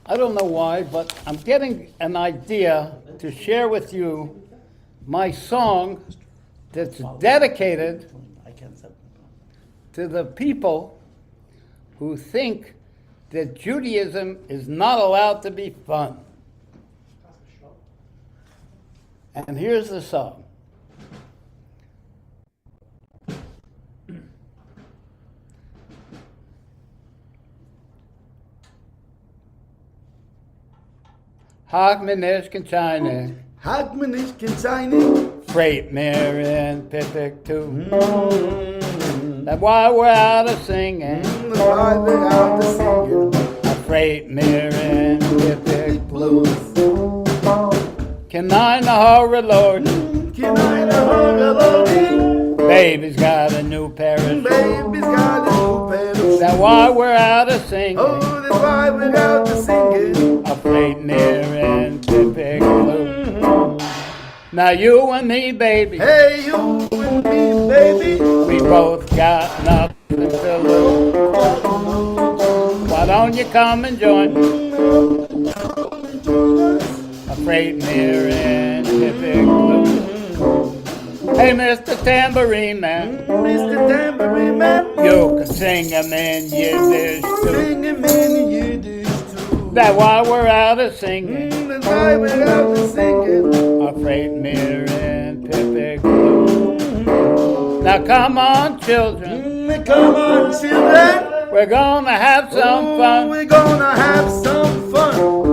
I don't know why, but I'm getting an idea to share with you my song that's dedicated to the people who think that Judaism is not allowed to be fun. And here's the song. Hag me nicht China. Hag me nicht China. Freight mir and Pfeffer too. That's why we're out of singing. That's why we're out of singing. A freight mir and Pfeffer blues. Can I know her Lord? Can I know her Lord? Baby's got a new pair of shoes. Baby's got a new pair of shoes. That's why we're out of singing. Oh, that's why we're out of singing. A freight mir and Pfeffer blues. Now you and me, baby. Hey, you and me, baby. We both got nothing to lose. Why don't you come and join me? A freight mirror and Pfeffer blues. Hey, Mr. Tambourine Man. Mr. Tambourine Man. You can sing 'em in Yiddish too. Sing 'em in Yiddish too. That's why we're out of singing. That's why we're out of singing. A freight mirror and Pfeffer blues. Now come on, children. Come on, children. We're gonna have some fun. We're gonna have some fun.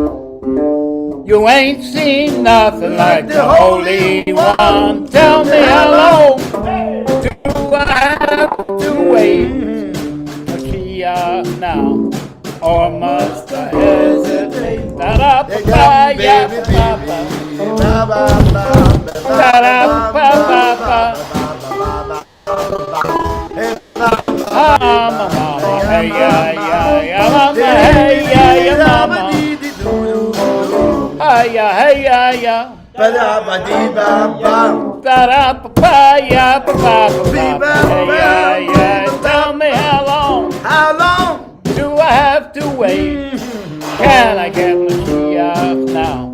You ain't seen nothing like the Holy One. Tell me how long do I have to wait for shliach now, or must I hesitate? Tell me How long do I have to wait? Can I get my shliach now?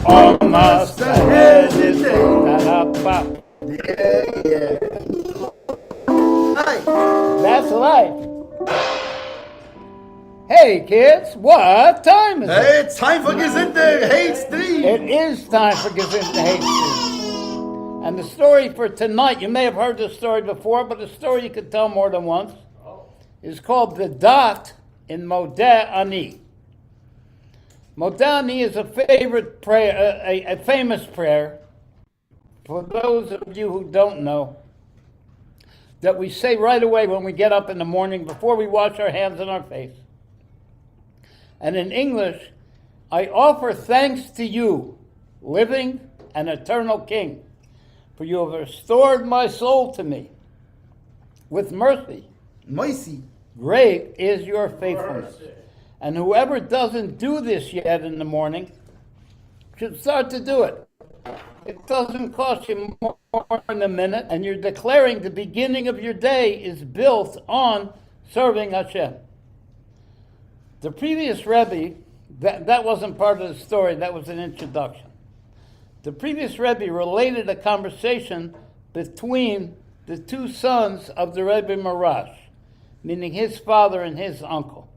Or must I hesitate? Yeah. That's life. Hey kids, what time is it? Hey, it's time for Gezintahait 3. It is time for Gezintahait. And the story for tonight, you may have heard this story before, but a story you could tell more than once, is called the Dot in Modeh Ani. Modeh Ani is a favorite prayer, a famous prayer, for those of you who don't know, that we say right away when we get up in the morning before we wash our hands and our face. And in English, I offer thanks to you, living and eternal King, for you have restored my soul to me with mercy. Mercy. Great is your faithfulness. And whoever doesn't do this yet in the morning should start to do it. It doesn't cost you more than a minute, and you're declaring the beginning of your day is built on serving Hashem. The previous Rebbe, that wasn't part of the story, that was an introduction. The previous Rebbe related a conversation between the two sons of the Rebbe Marash, meaning his father and his uncle.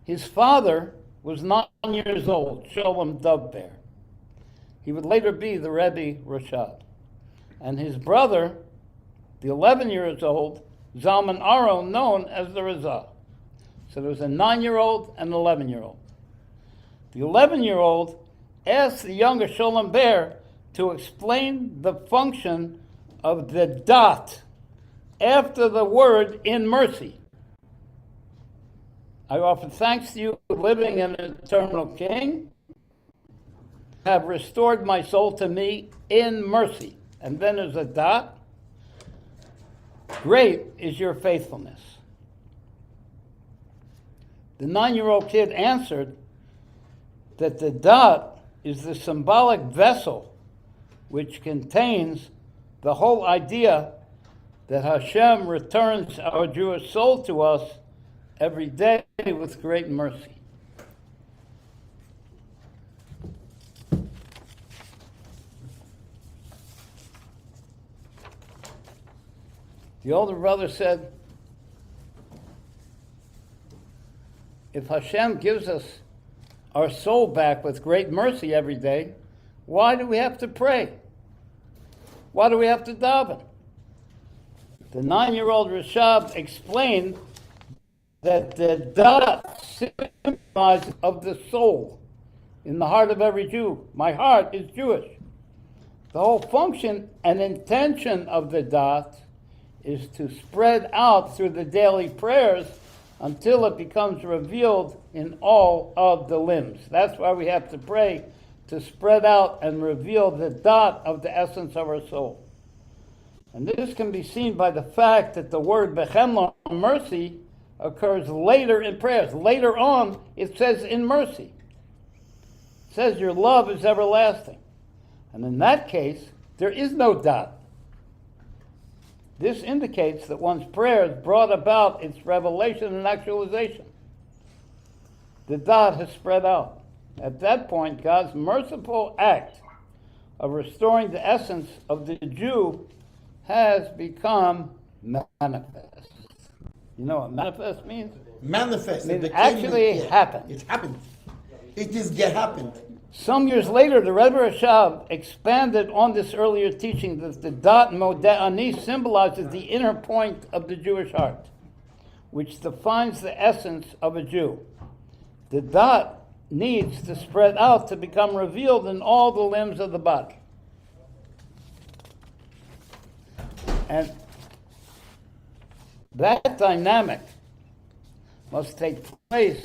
His father was 9 years old, Sholem Dovber. He would later be the Rebbe Rashad. And his brother, the 11 years old, Zalman Aron, known as the Razah. So there was a 9-year-old and an 11-year-old. The 11-year-old asked the younger Sholem Ber to explain the function of the dot after the word in mercy. I offer thanks to you, living and eternal King, have restored my soul to me in mercy. And then there's a dot. Great is your faithfulness. The 9-year-old kid answered that the dot is the symbolic vessel which contains the whole idea that Hashem returns our Jewish soul to us every day with great mercy. The older brother said, if Hashem gives us our soul back with great mercy every day, why do we have to pray? Why do we have to daven? The 9-year-old Rashab explained that the dot symbolizes of the soul in the heart of every Jew. My heart is Jewish. The whole function and intention of the dot is to spread out through the daily prayers until it becomes revealed in all of the limbs. That's why we have to pray, to spread out and reveal the dot of the essence of our soul. And this can be seen by the fact that the word bechemla, mercy, occurs later in prayers. Later on, it says in mercy. It says your love is everlasting. And in that case, there is no dot. This indicates that one's prayers brought about its revelation and actualization. The dot has spread out. At that point, God's merciful act of restoring the essence of the Jew has become manifest. You know what manifest means? Manifest. It actually happened. It happened. It is happened. Some years later, the Rebbe Rashab expanded on this earlier teaching that the dot Modeh Ani symbolizes the inner point of the Jewish heart, which defines the essence of a Jew. The dot needs to spread out to become revealed in all the limbs of the body. And that dynamic must take place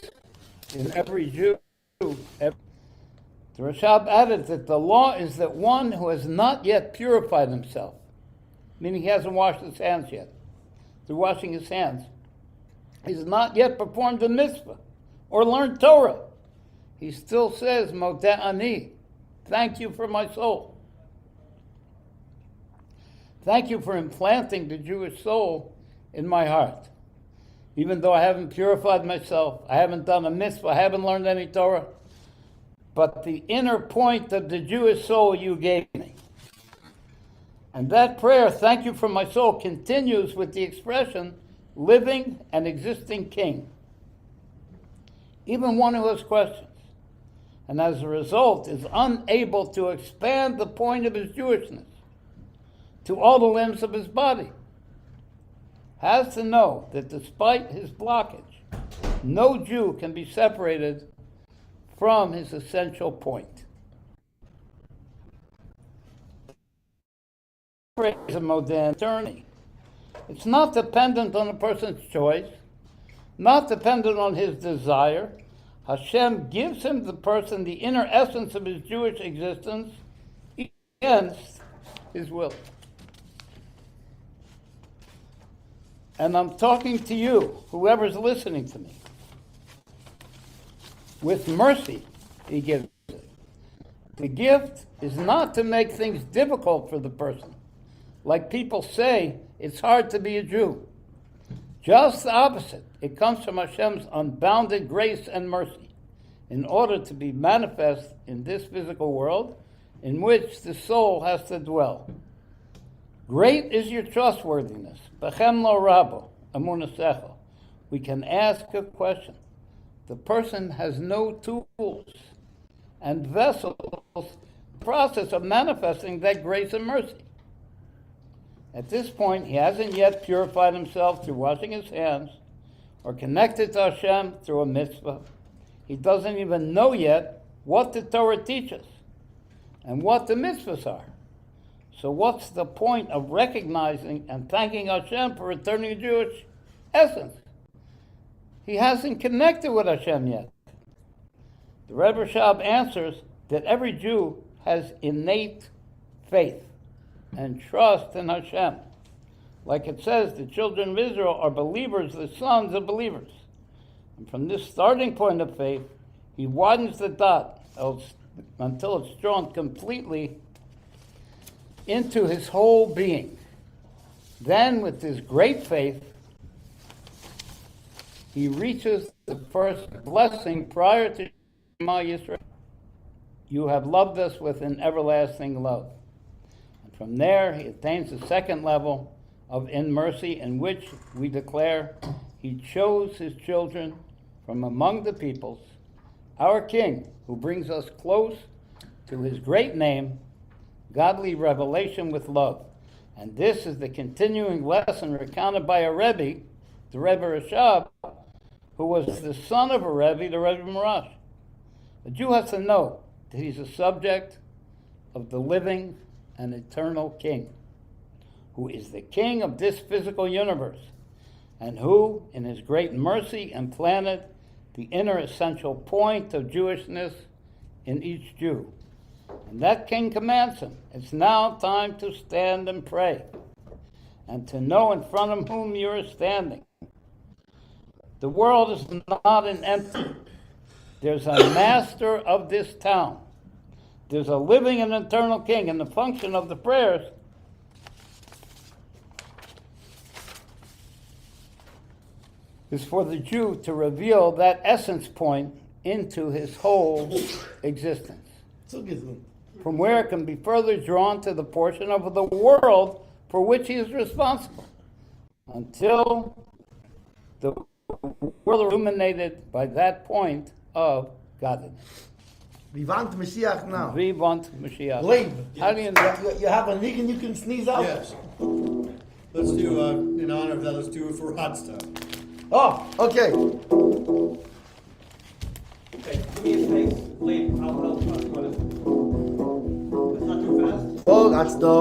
in every Jew. The Rashab added that the law is that one who has not yet purified himself, meaning he hasn't washed his hands yet, through washing his hands, he's not yet performed a mitzvah or learned Torah. He still says, Modeh Ani, thank you for my soul. Thank you for implanting the Jewish soul in my heart. Even though I haven't purified myself, I haven't done a mitzvah, I haven't learned any Torah, but the inner point of the Jewish soul you gave me. And that prayer, thank you for my soul, continues with the expression, living and existing king, even one who has questions, and as a result is unable to expand the point of his Jewishness to all the limbs of his body, has to know that despite his blockage, no Jew can be separated from his essential point. Is a modern journey. It's not dependent on a person's choice, not dependent on his desire. Hashem gives him the person the inner essence of his Jewish existence against his will. And I'm talking to you, whoever's listening to me. With mercy, he gives it. The gift is not to make things difficult for the person. Like people say, it's hard to be a Jew. Just the opposite. It comes from Hashem's unbounded grace and mercy in order to be manifest in this physical world in which the soul has to dwell. Great is your trustworthiness. Bechem lo rabo, amunasecho. We can ask a question. The person has no tools and vessels, process of manifesting that grace and mercy. At this point, he hasn't yet purified himself through washing his hands or connected to Hashem through a mitzvah. He doesn't even know yet what the Torah teaches and what the mitzvahs are. So what's the point of recognizing and thanking Hashem for returning a Jewish essence? He hasn't connected with Hashem yet. The Rebbe Shab answers that every Jew has innate faith and trust in Hashem. Like it says, the children of Israel are believers, the sons of believers. And from this starting point of faith, he widens the dot until it's drawn completely into his whole being. Then, with his great faith, he reaches the first blessing prior to Shema Yisrael. You have loved us with an everlasting love. And from there, he attains the second level of in mercy, in which we declare he chose his children from among the peoples, our King, who brings us close to his great name, godly revelation with love. And this is the continuing lesson recounted by a Rebbe, the Rebbe Rashab, who was the son of a Rebbe, the Rebbe Marash. A Jew has to know that he's a subject of the living and eternal King, who is the King of this physical universe, and who, in his great mercy, implanted the inner essential point of Jewishness in each Jew. And that King commands him, it's now time to stand and pray, and to know in front of whom you are standing. The world is not an empty. There's a master of this town. There's a living and eternal King, and the function of the prayers is for the Jew to reveal that essence point into his whole existence, from where it can be further drawn to the portion of the world for which he is responsible, until the world is illuminated by that point of godliness. We want Mashiach now. We want Mashiach. Leib. How do you know? You have a niggin you can sneeze out? Yes. Let's do, in honor of that, let's do it for hot stuff. Oh, okay. Okay, give me a space. Leave. I'll help you. It's not too fast. Vorratsto,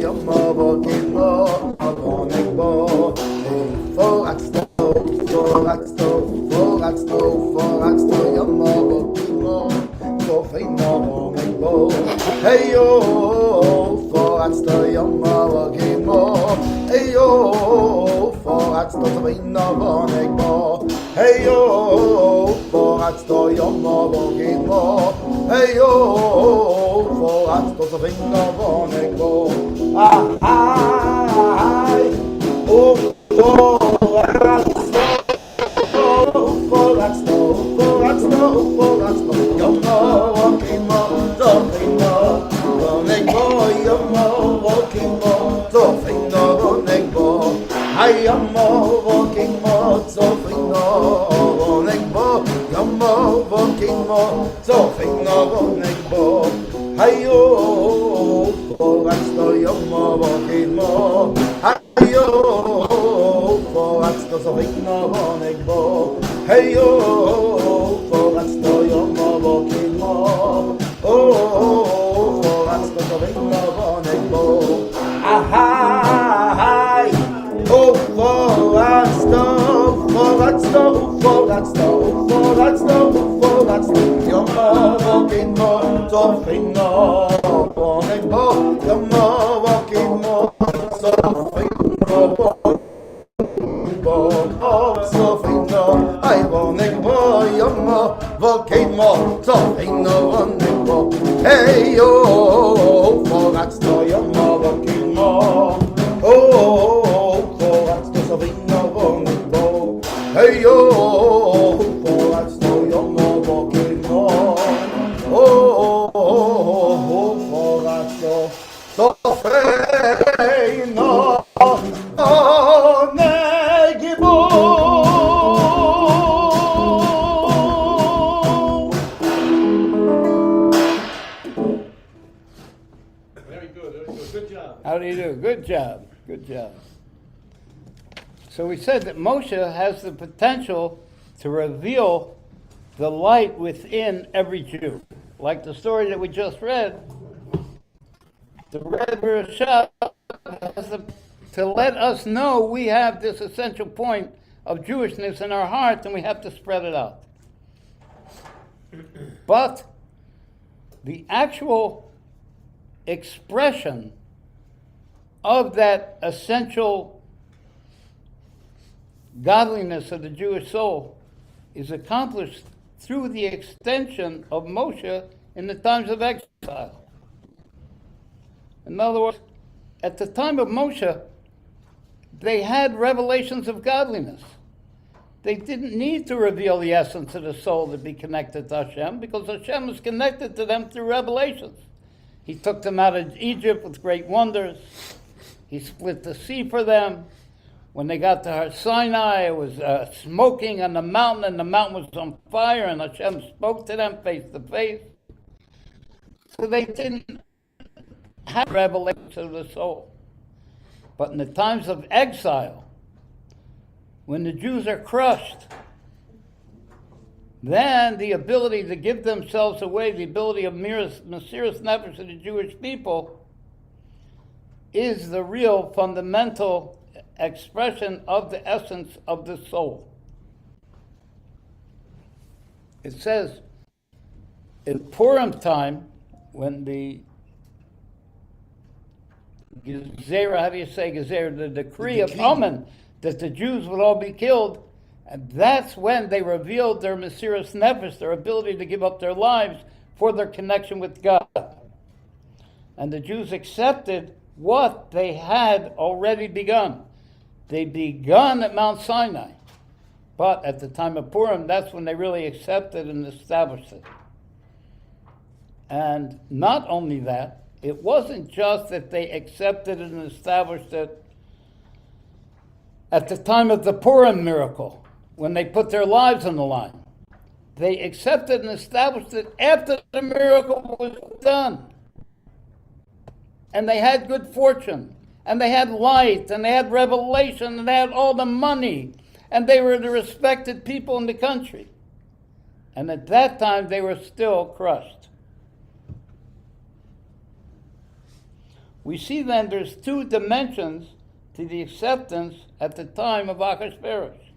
Yomavo, Gimel, Avonegbo. Vorratsto, Yomavo, Gimel, Kofeino, Megbo. Hey yo, vorratsto, Yomavo, Gimel. Hey yo, vorratsto, Kofeino, Megbo. Hey yo, vorratsto, Yomavo, Gimel. Hey yo, vorratsto, Kofeino, Megbo. Oh, Hey, Yamo, walking more, so fino, negbo. Yamo, walking more, so fino, negbo. Hey, yo, for that's the Yamo, walking more. Hey, yo, for that's the so fino, negbo. Hey, yo, for that's the Yamo, walking more. Oh, for that's the so fino, negbo. Ahai, oh, for that's the, your mother walking more, so fino, negbo, your mother walking more, so fino, so fino, I want negbo, your mother walking more, so fino, negbo, hey yo, for that's the, your mother walking more, oh, for that's the, so fino, negbo, hey yo, for that's the, your mother walking more, oh, for that's the, so fino, oh, negbo. Very good, very good. Good job. How do you do? Good job. Good job. So we said that Moshe has the potential to reveal the light within every Jew. Like the story that we just read, the Rebbe Hershel has to let us know we have this essential point of Jewishness in our heart and we have to spread it out. But the actual expression of that essential godliness of the Jewish soul is accomplished through the extension of Moshe in the times of exile. In other words, at the time of Moshe, they had revelations of godliness. They didn't need to reveal the essence of the soul to be connected to Hashem, because Hashem was connected to them through revelations. He took them out of Egypt with great wonders. He split the sea for them. When they got to Har Sinai, it was smoking on the mountain, and the mountain was on fire, and Hashem spoke to them face to face. So they didn't have revelation of the soul. But in the times of exile, when the Jews are crushed, then the ability to give themselves away, the ability of Mesiras Nefesh to the Jewish people, is the real fundamental expression of the essence of the soul. It says in Purim time, when the Gezerah, how do you say Gezerah? The decree of Haman that the Jews would all be killed, and that's when they revealed their Mesiras Nefesh, their ability to give up their lives for their connection with God. And the Jews accepted what they had already begun. They begun at Mount Sinai, but at the time of Purim, that's when they really accepted and established it. And not only that, it wasn't just that they accepted and established it at the time of the Purim miracle, when they put their lives on the line. They accepted and established it after the miracle was done. And they had good fortune, and they had light, and they had revelation, and they had all the money, and they were the respected people in the country. And at that time, they were still crushed. We see then there's two dimensions to the acceptance at the time of Achashverosh.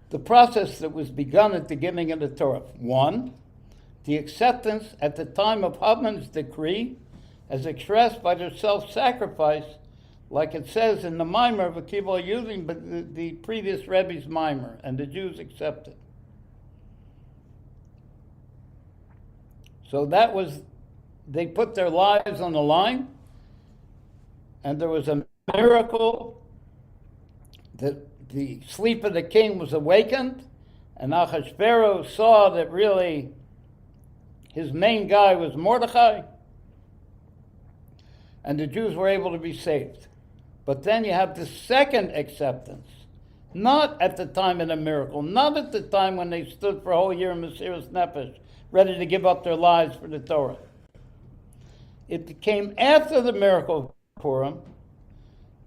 The process that was begun at the giving of the Torah. One, the acceptance at the time of Haman's decree as expressed by their self-sacrifice, like it says in the mimer of Akiva using the previous Rebbe's mimer, and the Jews accepted. So that was, they put their lives on the line, and there was a miracle that the sleep of the king was awakened, and Achashverosh saw that really His main guy was Mordechai, and the Jews were able to be saved. But then you have the second acceptance, not at the time of the miracle, not at the time when they stood for a whole year in Mesiras Nefesh, ready to give up their lives for the Torah. It came after the miracle of Purim,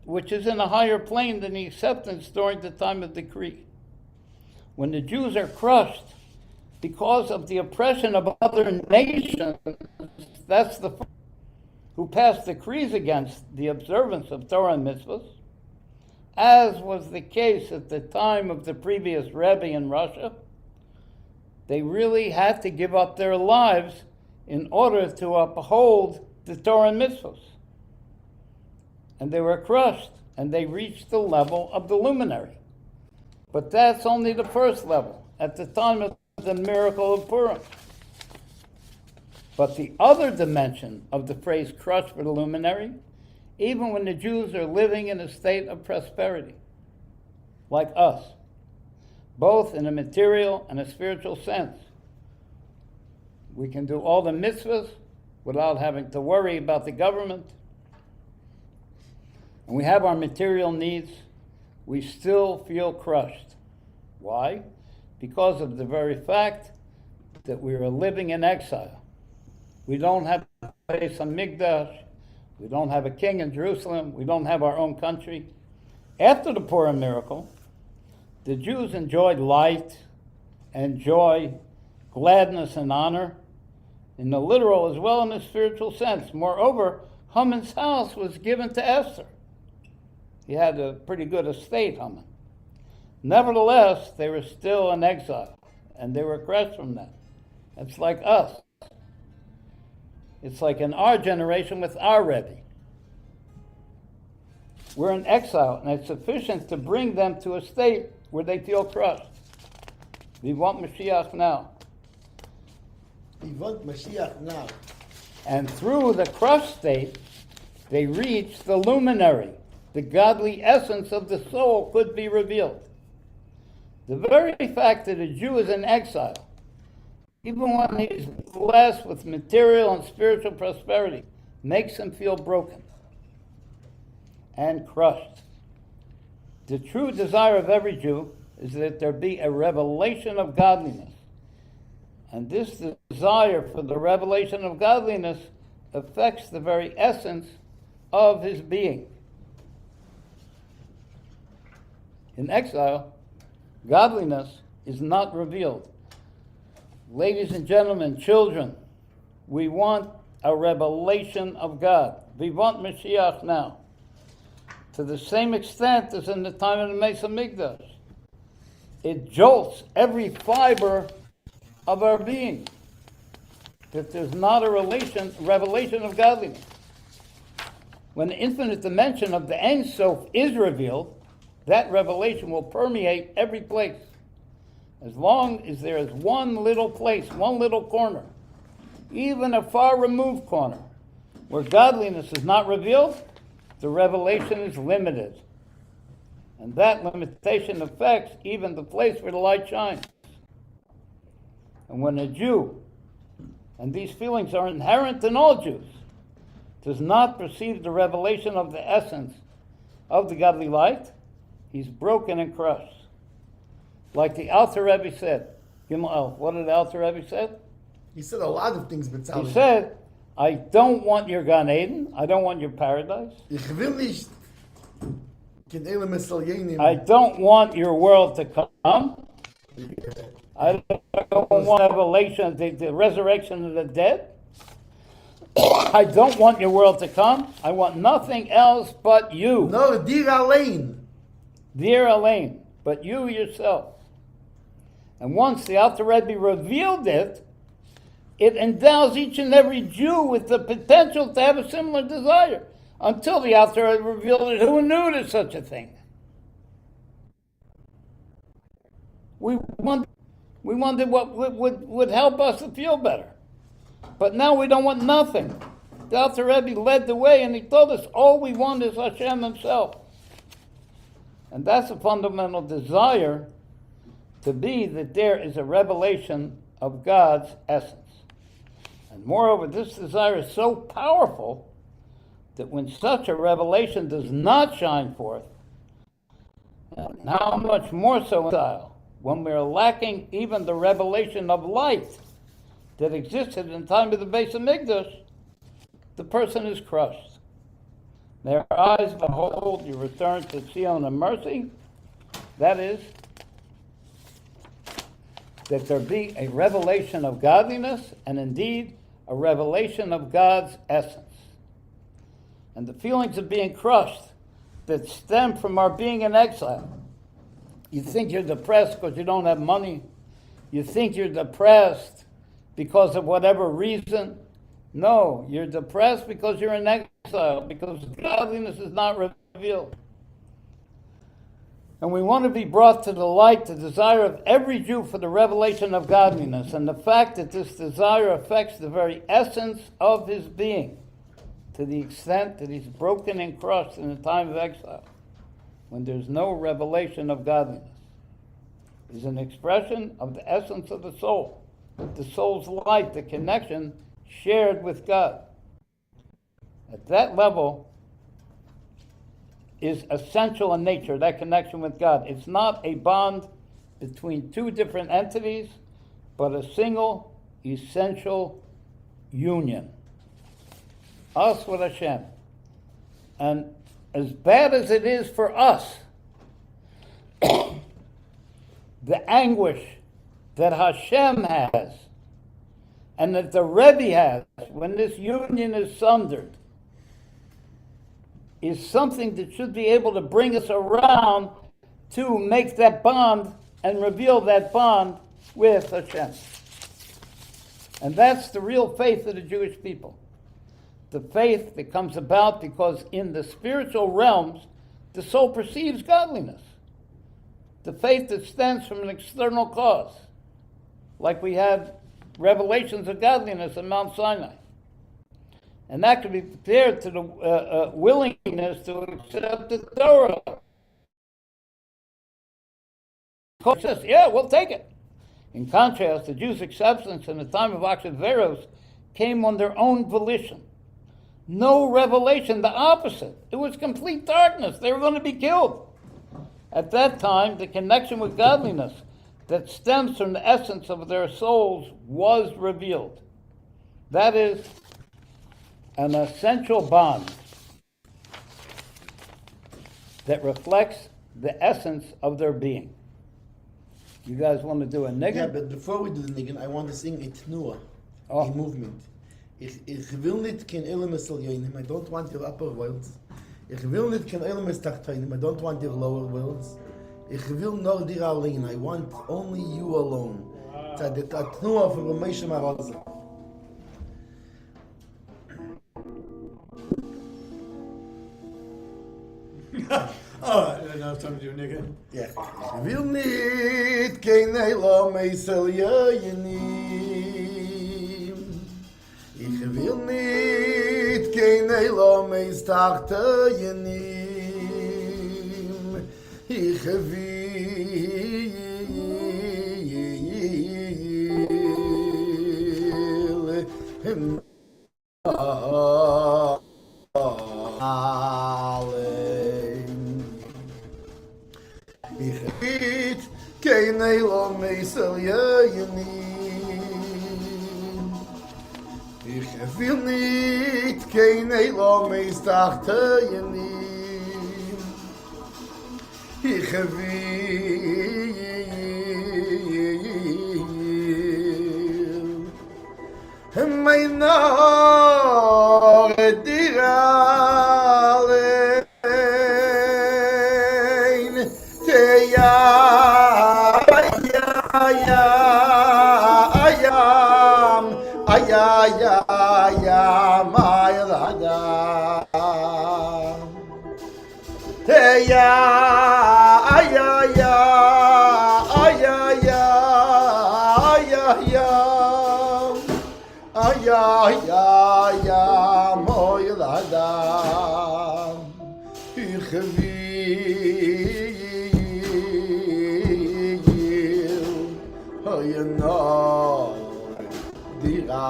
which is in a higher plane than the acceptance during the time of decree. When the Jews are crushed because of the oppression of other nations, that's the first who passed decrees against the observance of Torah and mitzvahs, as was the case at the time of the previous Rebbe in Russia. They really had to give up their lives in order to uphold the Torah and mitzvahs. And they were crushed, and they reached the level of the luminary. But that's only the first level, at the time of the miracle of Purim. But the other dimension of the phrase crushed for the luminary, even when the Jews are living in a state of prosperity, like us, both in a material and a spiritual sense. We can do all the mitzvahs without having to worry about the government. And we have our material needs. We still feel crushed. Why? Because of the very fact that we are living in exile. We don't have a place on Mikdash. We don't have a king in Jerusalem. We don't have our own country. After the Purim miracle, the Jews enjoyed light and joy, gladness and honor, in the literal as well in the spiritual sense. Moreover, Haman's house was given to Esther. He had a pretty good estate, Haman. Nevertheless, they were still in exile, and they were crushed from that. It's like us. It's like in our generation with our Rebbe. We're in exile, and it's sufficient to bring them to a state where they feel crushed. We want Mashiach now. We want Mashiach now. And through the crushed state, they reach the luminary. The godly essence of the soul could be revealed. The very fact that a Jew is in exile, even when he's blessed with material and spiritual prosperity, makes him feel broken and crushed. The true desire of every Jew is that there be a revelation of godliness. And this desire for the revelation of godliness affects the very essence of his being. In exile, godliness is not revealed. Ladies and gentlemen, children, we want a revelation of God. We want Mashiach now. To the same extent as in the time of the Mesa Mikdash. It jolts every fiber of our being that there's not a revelation of godliness. When the infinite dimension of the Ein Sof is revealed, that revelation will permeate every place. As long as there is one little place, one little corner, even a far removed corner, where godliness is not revealed, the revelation is limited. And that limitation affects even the place where the light shines. And when a Jew, and these feelings are inherent in all Jews, does not perceive the revelation of the essence of the godly light, he's broken and crushed. Like the Alter Rebbe said, Gimmel, what did the Alter Rebbe said? He said a lot of things, but He said, I don't want your Gan Eden, I don't want your paradise. Ich will nicht Kedele Mesalyenim. I don't want your world to come. I don't want revelation, the resurrection of the dead. I don't want your world to come. I want nothing else but you. No, dir allein. Dear Elaine, but you yourself. And once the Alter Rebbe revealed it, it endows each and every Jew with the potential to have a similar desire. Until the Alter Rebbe revealed it, who knew there's such a thing? We wondered what would help us to feel better. But now we don't want nothing. The Alter Rebbe led the way, and he told us all we want is Hashem himself. And that's a fundamental desire, to be that there is a revelation of God's essence. And moreover, this desire is so powerful that when such a revelation does not shine forth, and how much more so in exile, when we are lacking even the revelation of light that existed in the time of the Beis Hamikdash, the person is crushed. Their eyes behold, you return to Zion and mercy. That is, that there be a revelation of godliness, and indeed a revelation of God's essence. And the feelings of being crushed that stem from our being in exile. You think you're depressed because you don't have money. You think you're depressed because of whatever reason. No, you're depressed because you're in exile, because godliness is not revealed. And we want to be brought to the light, the desire of every Jew for the revelation of godliness, and the fact that this desire affects the very essence of his being, to the extent that he's broken and crushed in the time of exile, when there's no revelation of godliness, is an expression of the essence of the soul's light, the connection shared with God. At that level is essential in nature, that connection with God. It's not a bond between two different entities, but a single essential union. Us with Hashem. And as bad as it is for us, the anguish that Hashem has, and that the Rebbe has, when this union is sundered, is something that should be able to bring us around to make that bond and reveal that bond with Hashem. And that's the real faith of the Jewish people. The faith that comes about because in the spiritual realms, the soul perceives godliness. The faith that stems from an external cause, like we had revelations of godliness in Mount Sinai. And that could be compared to the willingness to accept the Torah. God says, yeah, we'll take it. In contrast, the Jews' acceptance in the time of Achashverosh came on their own volition. No revelation, the opposite. It was complete darkness. They were going to be killed. At that time, the connection with godliness that stems from the essence of their souls was revealed. That is an essential bond that reflects the essence of their being. You guys want to do a niggun? Yeah, but before we do the niggun, I want to sing a tnua, a movement. Ich will nicht kein Elemes Elyonim, I don't want your upper worlds. Ich will nicht kein Elemes Tachtonim, I don't want your lower worlds. Ich will nur dir allein, I want only you alone. It's a tnua for Moshe Maraza. Alright, now it's time to do a nigga. Yeah. Ich will nicht kein Elemes Elyonim. Ich will nicht kein Elemes Tachtonim. Ich will Ich will kein Elemes Elyonim. Ich will nicht kein Elemes Tachtonim. Ich will mein Nor dir allein. Ich will dir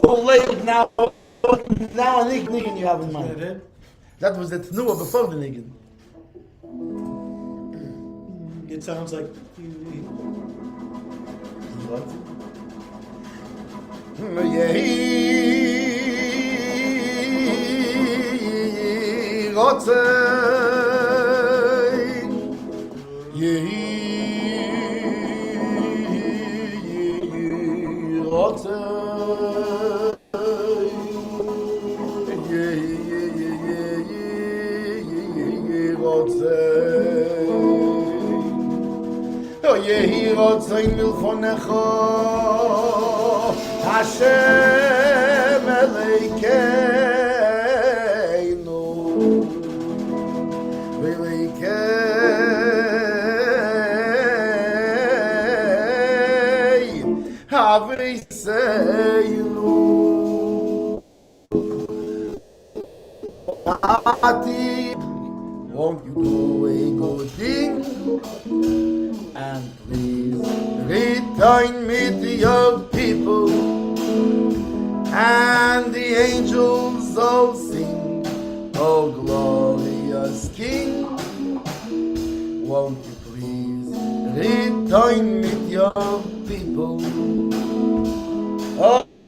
No, Leib, now a niggin you have in Is that mind. it? That was the tnuah before the niggin. It sounds like. What? Yehi rotzei, Yehi rotzei, Yehi rotzei, Yehi rotzei milfonecho, Hashem Elokeinu V'Elokei Havriseinu Ati, won't you do a good thing and please return me to your people, and the angels all sing, oh glorious King. Won't you please return me to your people?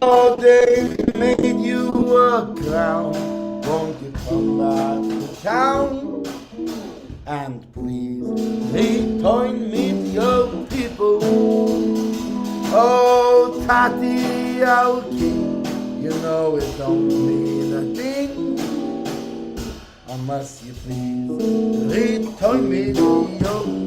Oh, they made you a crown. Won't you come back to town? And please return me to your people. Oh, Tati, our king, you know it don't mean a thing unless you please return me to your people.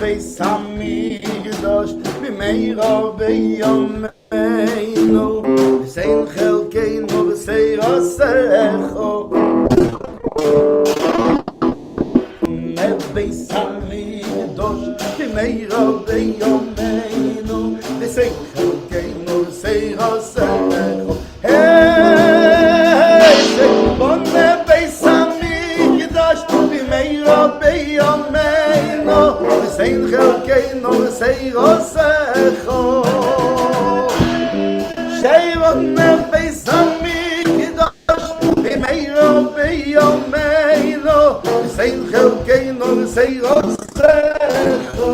Beis Hamikdash b'meira b'yameinu v'sein chelkeinu v'seirasecho Beis Hamikdash b'meira b'yameinu v'sein chelkeinu v'seirasecho Hey, Beis Hamikdash b'meira b'yameinu Sein chelkeinu v'seirosecho Sheiron beis hamikdash b'meiro b'yomeinu Sein chelkeinu v'seirosecho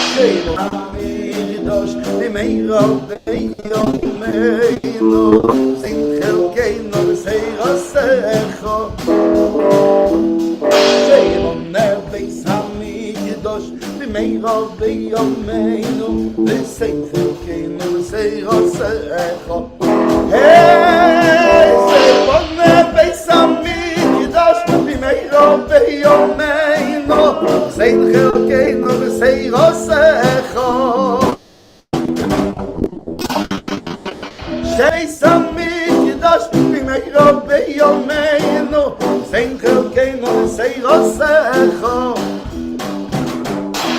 Sheiron hamikdash b'meiro b'yomeinu Sein chelkeinu v'seirosecho Beis Hamikdash b'meira b'yameinu v'sein chelkeinu v'seirosecho Hey, Seibone Beis Hamikdash b'meira b'yameinu v'sein chelkeinu v'seirosecho Beis Hamikdash b'meira b'yameinu v'sein chelkeinu v'seirosecho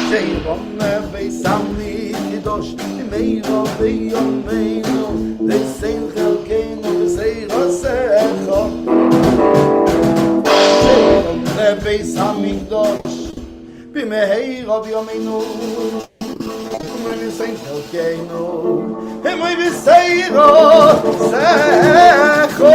Sheirone Beis Hamikdash b'meira b'yameinu v'sein chelkeinu v'seirosecho Sheirone Beis Hamikdash b'meira b'yameinu v'sein chelkeinu v'seirosecho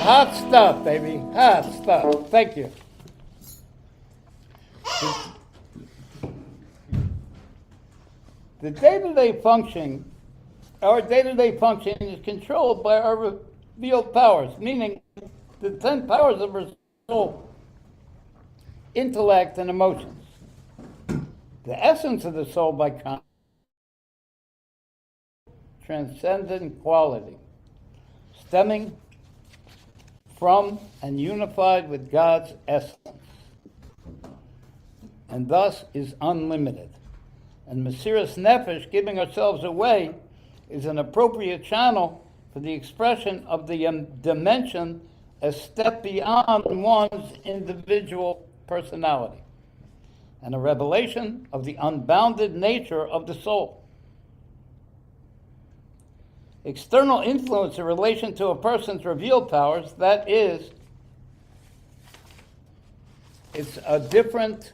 Hot stuff, baby. Hot stuff. Thank you. The day-to-day function, our day-to-day function is controlled by our revealed powers, meaning the 10 powers of our soul, intellect, and emotions. The essence of the soul by transcendent quality, stemming from and unified with God's essence. and thus is unlimited. And Mesiras Nefesh, giving ourselves away, is an appropriate channel for the expression of the dimension a step beyond one's individual personality, and a revelation of the unbounded nature of the soul. External influence in relation to a person's revealed powers, that is, it's a different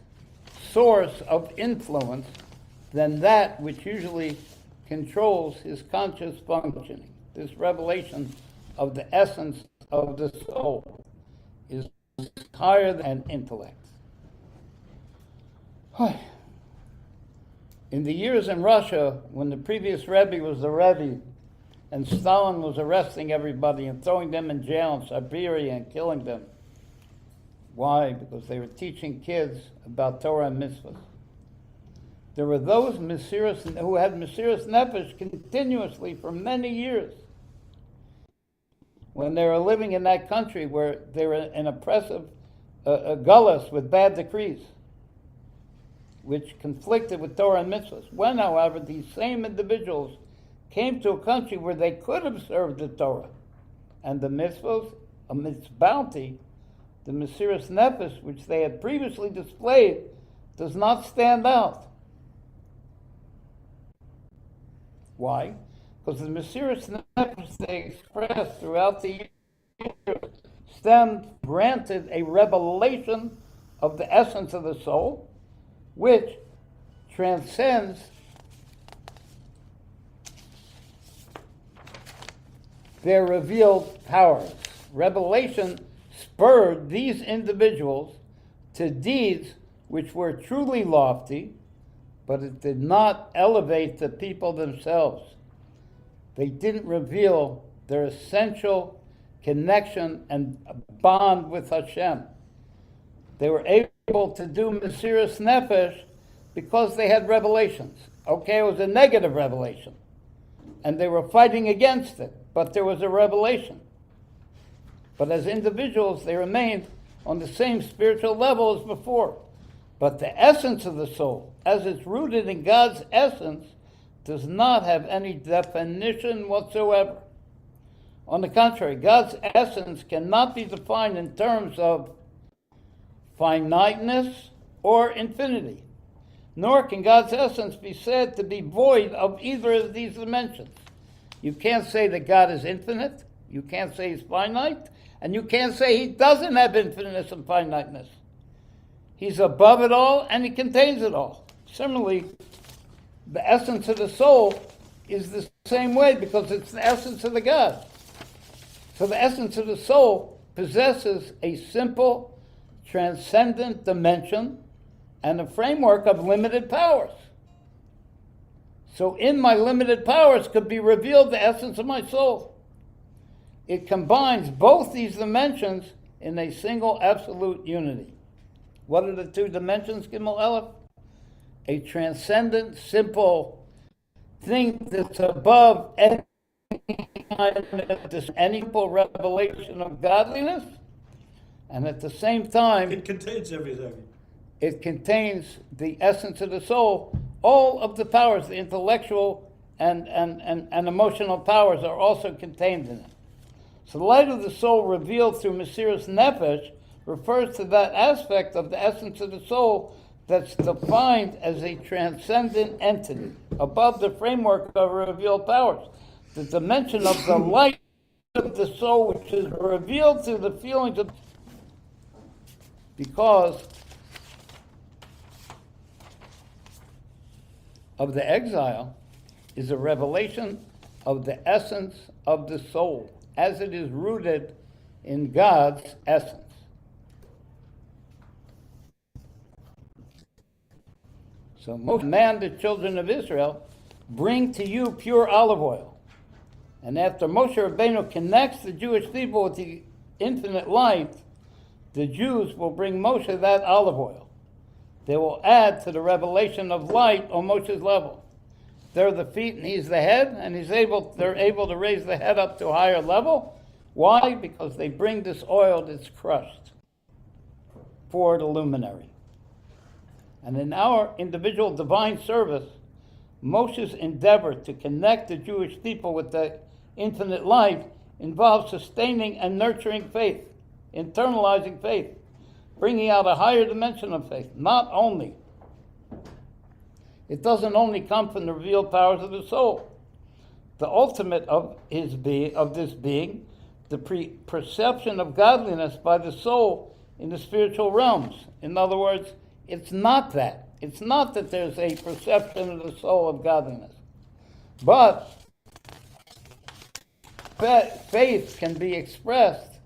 source of influence than that which usually controls his conscious functioning. This revelation of the essence of the soul is higher than intellect. In the years in Russia, when the previous Rebbe was the Rebbe, and Stalin was arresting everybody and throwing them in jail in Siberia and killing them. Why? Because they were teaching kids about Torah and mitzvahs. There were those who had Mesiras Nefesh continuously for many years. When they were living in that country where they were an oppressive gullus with bad decrees, which conflicted with Torah and mitzvahs. When, however, these same individuals came to a country where they could observe the Torah and the mitzvahs, amidst bounty, the Mesiras Nefesh, which they had previously displayed, does not stand out. Why? Because the Mesiras Nefesh they expressed throughout the years granted a revelation of the essence of the soul, which transcends their revealed powers. Revelation spurred these individuals to deeds which were truly lofty, but it did not elevate the people themselves. They didn't reveal their essential connection and bond with Hashem. They were able to do Mesiras Nefesh because they had revelations. Okay, it was a negative revelation, and they were fighting against it, but there was a revelation. But as individuals, they remained on the same spiritual level as before. But the essence of the soul, as it's rooted in God's essence, does not have any definition whatsoever. On the contrary, God's essence cannot be defined in terms of finiteness or infinity, nor can God's essence be said to be void of either of these dimensions. You can't say that God is infinite, you can't say he's finite, and you can't say he doesn't have infiniteness and finiteness. He's above it all and he contains it all. Similarly, the essence of the soul is the same way because it's the essence of the God. So the essence of the soul possesses a simple, transcendent dimension and a framework of limited powers. So in my limited powers could be revealed the essence of my soul. It combines both these dimensions in a single absolute unity. What are the two dimensions, Gimmel Aleph? A transcendent, simple thing that's above any simple revelation of godliness, and at the same time, It contains everything. it contains the essence of the soul. All of the powers, the intellectual and emotional powers, are also contained in it. So the light of the soul revealed through Mesiras Nefesh refers to that aspect of the essence of the soul that's defined as a transcendent entity, above the framework of revealed powers. The dimension of the light of the soul, which is revealed through the feelings of... Because of the exile is a revelation of the essence of the soul, as it is rooted in God's essence. So Moshe commanded the children of Israel, bring to you pure olive oil. And after Moshe Rabbeinu connects the Jewish people with the infinite light, the Jews will bring Moshe that olive oil. They will add to the revelation of light on Moshe's level. They're the feet and he's the head, and they're able to raise the head up to a higher level. Why? Because they bring this oil that's crushed for the luminary. And in our individual divine service, Moshe's endeavor to connect the Jewish people with the infinite life involves sustaining and nurturing faith, internalizing faith, bringing out a higher dimension of faith. It doesn't only come from the revealed powers of the soul. The ultimate of this being, the perception of godliness by the soul in the spiritual realms. In other words, it's not that. It's not that there's a perception of the soul of godliness. But faith can be expressed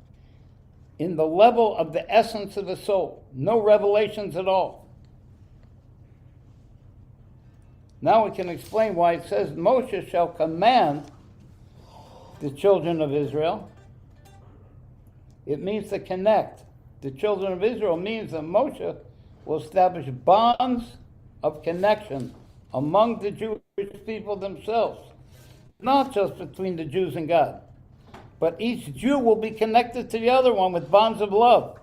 in the level of the essence of the soul. No revelations at all. Now we can explain why it says Moshe shall command the children of Israel. It means to connect. The children of Israel means that Moshe will establish bonds of connection among the Jewish people themselves, not just between the Jews and God, but each Jew will be connected to the other one with bonds of love.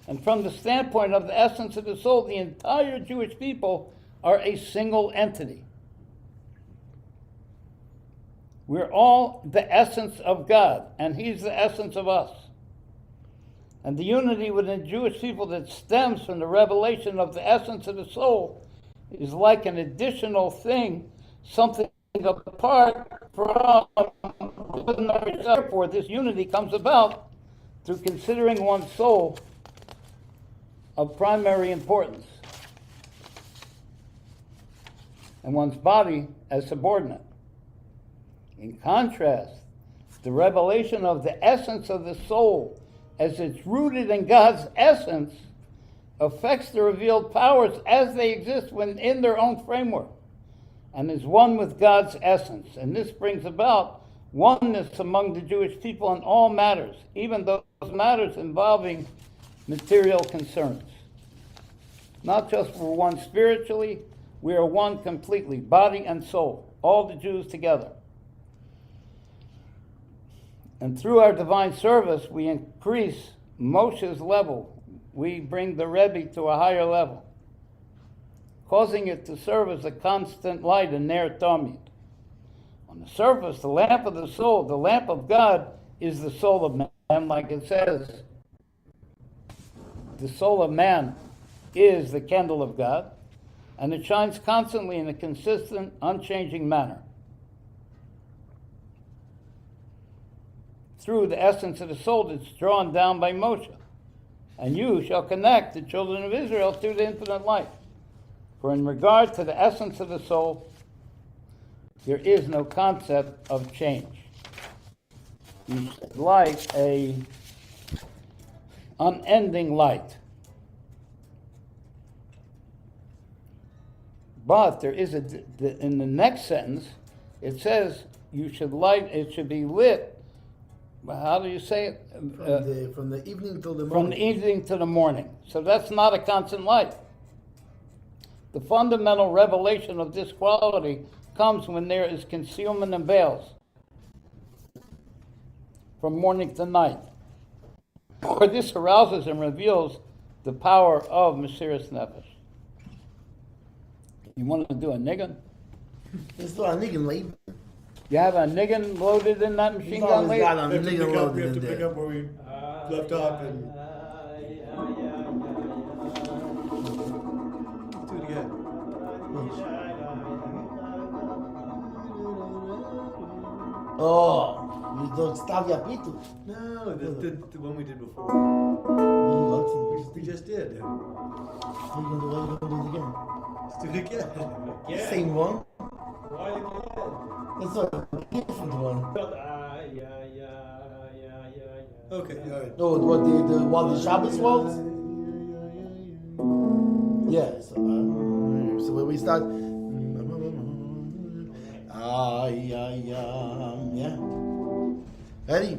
And from the standpoint of the essence of the soul, the entire Jewish people are a single entity. We're all the essence of God, and He's the essence of us. And the unity within the Jewish people that stems from the revelation of the essence of the soul is like an additional thing, something apart from. Therefore, this unity comes about through considering one's soul of primary importance and one's body as subordinate. In contrast, the revelation of the essence of the soul as it's rooted in God's essence affects the revealed powers as they exist within their own framework and is one with God's essence. And this brings about oneness among the Jewish people in all matters, even those matters involving material concerns. Not just for one spiritually, we are one completely, body and soul, all the Jews together. And through our divine service, we increase Moshe's level. We bring the Rebbe to a higher level, causing it to serve as a constant light in Ner Tamid. On the surface, the lamp of the soul, the lamp of God, is the soul of man, like it says. The soul of man is the candle of God, and it shines constantly in a consistent, unchanging manner. Through the essence of the soul that's drawn down by Moshe. And you shall connect the children of Israel to the infinite light. For in regard to the essence of the soul, there is no concept of change. It's like a unending light. But there is in the next sentence, it says you should light, it should be lit. How do you say it? From the evening till the morning. From the evening to the morning. So that's not a constant light. The fundamental revelation of this quality comes when there is concealment and veils. From morning to night. For this arouses and reveals the power of Mesiras Nefesh. You want to do a niggin? Let's do a niggin, late. You have a niggin loaded in that machine gun We later? got a We have to niggin pick up, loaded we have in to pick there. up where we left off and do it again. Oh, you don't stop your pitu. No, the one we did before. We just did. How you gonna do it Let's do it again. again? Same one? Why again? That's a different one. Okay, all right. Oh, what the Shabbos was? Yeah, so when we start. Yeah. Ready?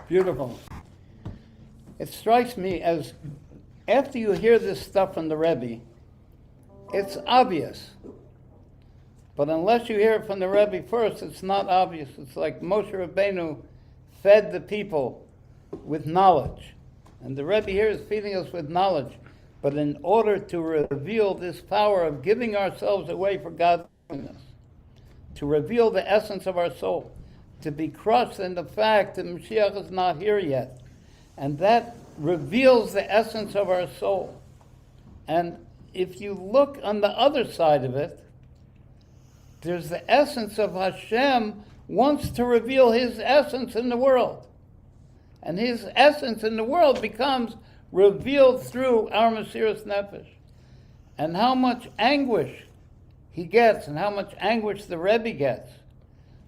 Beautiful. It strikes me as, after you hear this stuff from the Rebbe, it's obvious. But unless you hear it from the Rebbe first, it's not obvious. It's like Moshe Rabbeinu fed the people with knowledge. And the Rebbe here is feeding us with knowledge. But in order to reveal this power of giving ourselves away for godliness, to reveal the essence of our soul, to be crushed in the fact that Mashiach is not here yet. And that reveals the essence of our soul. And if you look on the other side of it, there's the essence of Hashem wants to reveal his essence in the world. And his essence in the world becomes revealed through our Mesiras Nefesh. And how much anguish he gets and how much anguish the Rebbe gets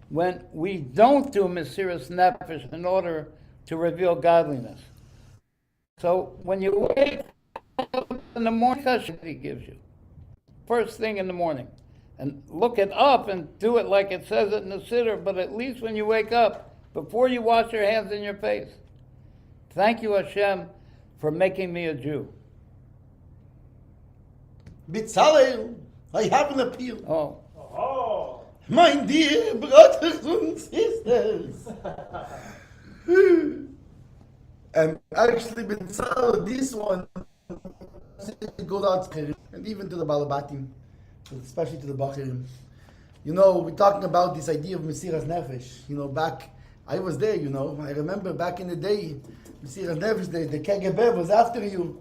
when we don't do Mesiras Nefesh in order to reveal godliness. So when you wake up in the morning, he gives you. First thing in the morning. And look it up and do it like it says it in the Siddur, but at least when you wake up, before you wash your hands and your face, thank you, Hashem, for making me a Jew. Bitzalel, I have an appeal. Oh. My dear brothers and sisters. And actually, Bitzalel, this one goes out and even to the Balabatim, especially to the Bachirim. You know, we're talking about this idea of Mesiras Nefesh. You know, back, I was there, you know. I remember back in the day, Mesiras Nefesh, the KGB was after you.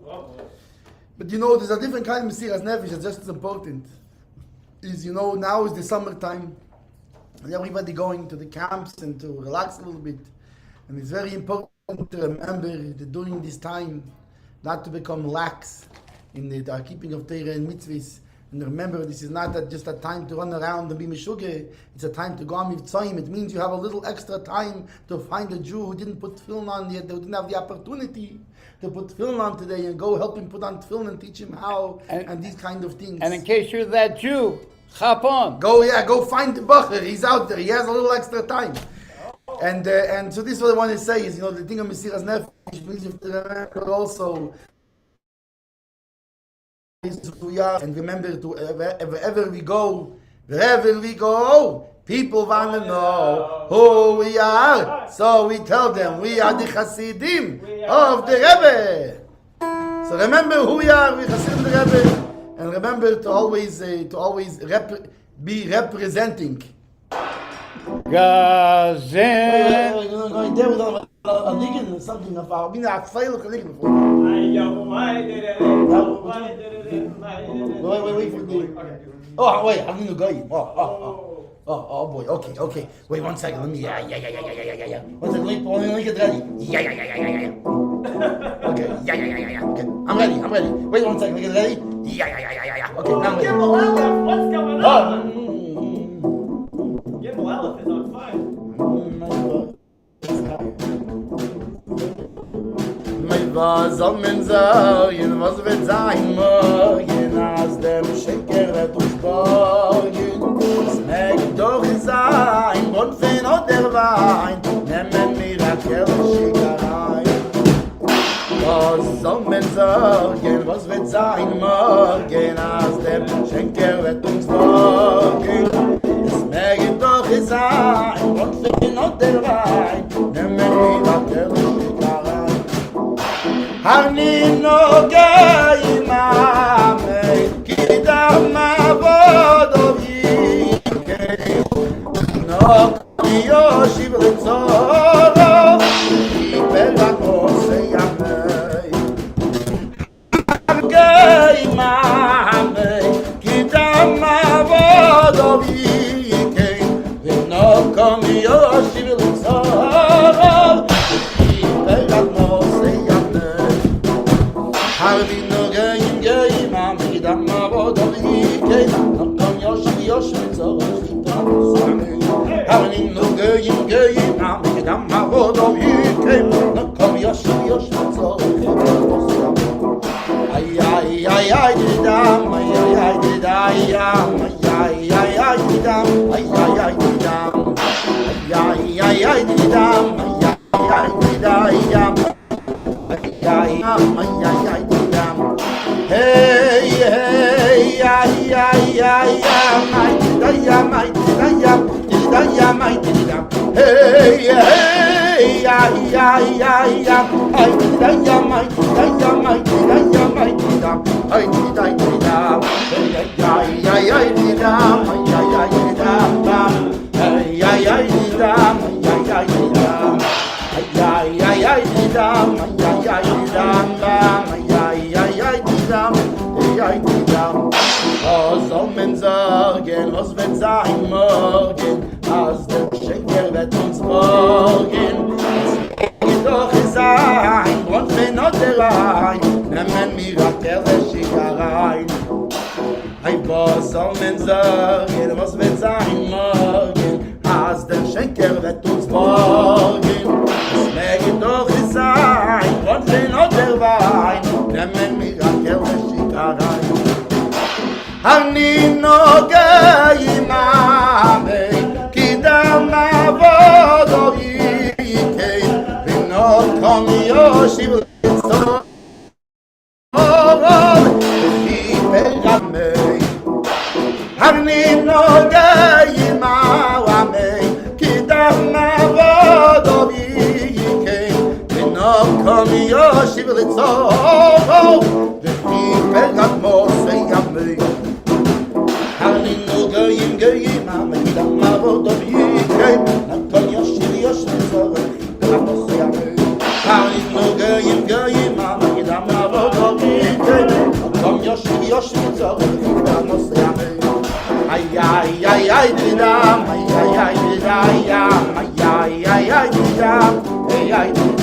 But you know, there's a different kind of Mesiras Nefesh that's just as important. Is, you know, now is the summertime, and everybody going to the camps and to relax a little bit. And it's very important to remember that during this time, not to become lax in the keeping of Torah and mitzvahs. And remember, this is not just a time to run around and be meshugeh. It's a time to go on mitzvahim. It means you have a little extra time to find a Jew who didn't put tefillin on yet, who didn't have the opportunity to put tefillin on today, and go help him put on tefillin and teach him how, and these kind of things. And in case you're that Jew, chop on. Go find the bacher. He's out there. He has a little extra time. And so this is what I want to say is, you know, the thing of Mesiras Nefesh means you have to remember also is who we are, and remember to wherever we go, people want to know who we are. So we tell them we are the Chassidim of the Rebbe. So remember who we are. We're Chassidim of the Rebbe, and remember to always be representing. Gazin. Something of our being a fail of before. Wait for the. Oh wait, I'm gonna go. Oh boy. Okay. Wait 1 second. Let me. Yeah. 1 second. Let me get ready. Yeah. Okay. Yeah. Okay. I'm ready. Wait 1 second. Get ready. Yeah. Okay. Now I'm ready. Gimmel Aleph, what's going on? Gimmel Aleph is on fire. Was soll man sagen, was wird sein morgen, als dem Schenker wird uns borgen. Es mag doch sein, Bonfen oder Wein, nehmen wir a Kellerschickerei. Was soll man sagen, was wird sein morgen, als dem Schenker wird uns borgen. Es mag doch sein, Bonfen oder Wein, nehmen wir a Kellerschickerei. אני נוגע עם עמי, כי דם עבודו יקר. נוגע יושיב לצורו, קיבל עמוסי ימי. נוגע עם עמי, כי דם עבודו יקר. ונוגע יושיב לצורו, קיבל עמוסי ימי. Harbi no geim am gidam avodo ikei no kon yosh mitzor sami Harbi no geim am gidam avodo ikei no kon yosh mitzor ay didam didam didam Hey, was soll man sagen, was wird sein morgen, als der Schenker wird uns borgen. Es wird doch sein, und wenn not allein, nehmen wir a Kellerschickerei. Hey, was soll man sagen, was wird sein morgen, als der Schenker wird uns borgen. Es wird doch sein, und wenn not allein, nehmen wir a Kellerschickerei. אני נוגע עם עמי, כי דם עבודו יקי, ונוקום יושיב לצורו, וקיבל עמי. אני נוגע עם עמי, כי דם עבודו יקי, ונוקום יושיב לצורו, וקיבל עמוסי עמי. Harnino goyim am gidam avodo yikay nakol yosh mitzor amos yamay Harnino goyim am gidam avodo yikay nakol yosh mitzor amos yamay ay didam didam didam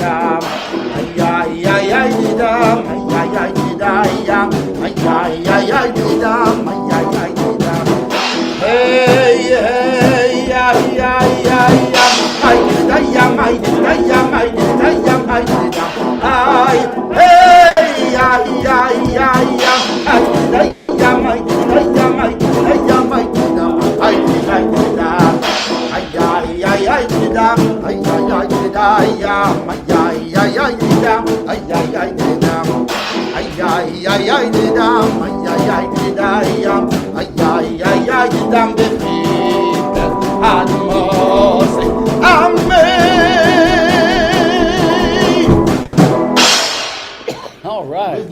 All right.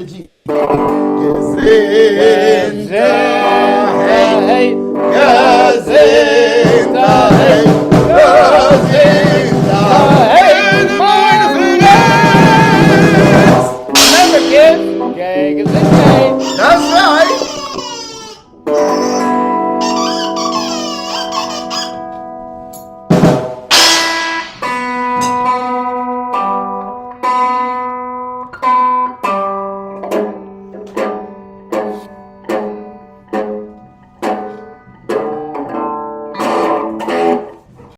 Gezintahait,